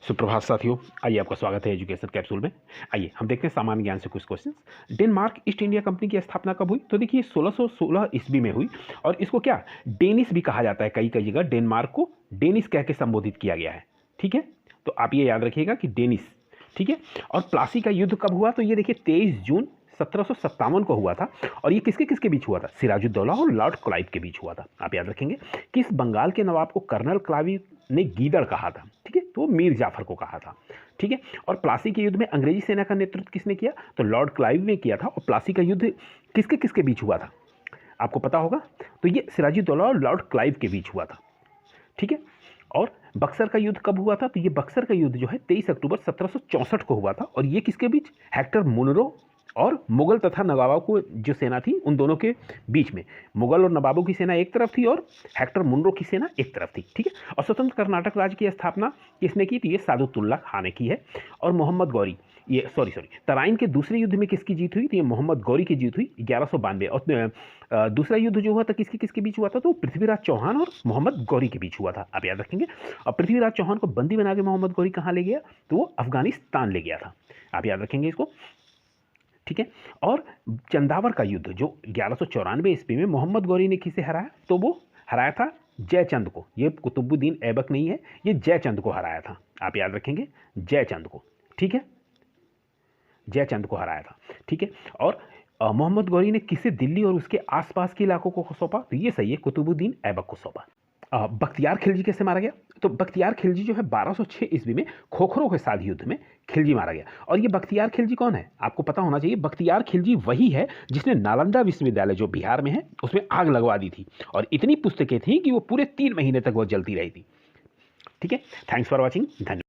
सुप्रभात साथियों, आइए आपका स्वागत है एजुकेशन कैप्सूल में। आइए हम देखते हैं सामान्य ज्ञान से कुछ questions. Denmark east India company की स्थापना कब हुई? तो देखिए 1616 ईस्वी में हुई और इसको क्या डेनिस भी कहा जाता है। कई कई जगह डेनमार्क को डेनिस कह के संबोधित किया गया है। ठीक है, तो आप ये याद रखिएगा कि डेनिस। ठीक है, और प्लासी का युद्ध कब हुआ? तो ये देखिए 23 जून 1757 को हुआ था और ये किसके किसके बीच हुआ था? सिराजुद्दौला और लॉर्ड क्लाइव के बीच हुआ था। आप याद रखेंगे। किस बंगाल के नवाब को कर्नल क्लाइव ने गीदड़ कहा था? ठीक है, तो मीर जाफर को कहा था। ठीक है, और प्लासी के युद्ध में अंग्रेजी सेना का नेतृत्व किसने किया? तो लॉर्ड क्लाइव ने किया था। और प्लासी का युद्ध किसके किसके बीच हुआ था? आपको पता होगा। तो ये सिराजुद्दौला और लॉर्ड क्लाइव के बीच हुआ था। ठीक है, और बक्सर का युद्ध कब हुआ था? तो ये बक्सर का युद्ध जो है 23 अक्टूबर 1764 को हुआ था और ये किसके बीच? हेक्टर मुनरो और मुगल तथा नवाबों को जो सेना थी उन दोनों के बीच में। मुगल और नवाबों की सेना एक तरफ थी और हेक्टर मुनरो की सेना एक तरफ थी। ठीक है, और स्वतंत्र कर्नाटक राज्य की स्थापना किसने की? तो ये सादुतुल्ला खान ने की है। और मोहम्मद गौरी, ये सॉरी तराइन के दूसरे युद्ध में किसकी जीत हुई? तो ये मोहम्मद गौरी की जीत हुई 1192। और दूसरा युद्ध जो हुआ था किसके किसके बीच हुआ था? तो पृथ्वीराज चौहान और मोहम्मद गौरी के बीच हुआ था। आप याद रखेंगे। और पृथ्वीराज चौहान को बंदी बना के मोहम्मद गौरी कहाँ ले गया? तो वो अफगानिस्तान ले गया था। आप याद रखेंगे इसको। ठीक है, और चंदावर का युद्ध जो 1194 ईस्वी में मोहम्मद गौरी ने किसे हराया? तो वो हराया था जयचंद को। ये कुतुबुद्दीन ऐबक नहीं है, ये जयचंद को हराया था। आप याद रखेंगे, जयचंद को। ठीक है, जयचंद को हराया था। ठीक है, और मोहम्मद गौरी ने किसे दिल्ली और उसके आसपास के इलाकों को सौंपा? तो ये सही है, कुतुबुद्दीन ऐबक को सौंपा। बख्तियार खिलजी कैसे मारा गया? तो बख्तियार खिलजी जो है 1206 ईस्वी में खोखरों के साथ युद्ध में खिलजी मारा गया। और ये बख्तियार खिलजी कौन है? आपको पता होना चाहिए। बख्तियार खिलजी वही है जिसने नालंदा विश्वविद्यालय जो बिहार में है उसमें आग लगवा दी थी और इतनी पुस्तकें थी कि वो पूरे 3 महीने तक वो जलती रही थी। ठीक है, थैंक्स फॉर वॉचिंग। धन्यवाद।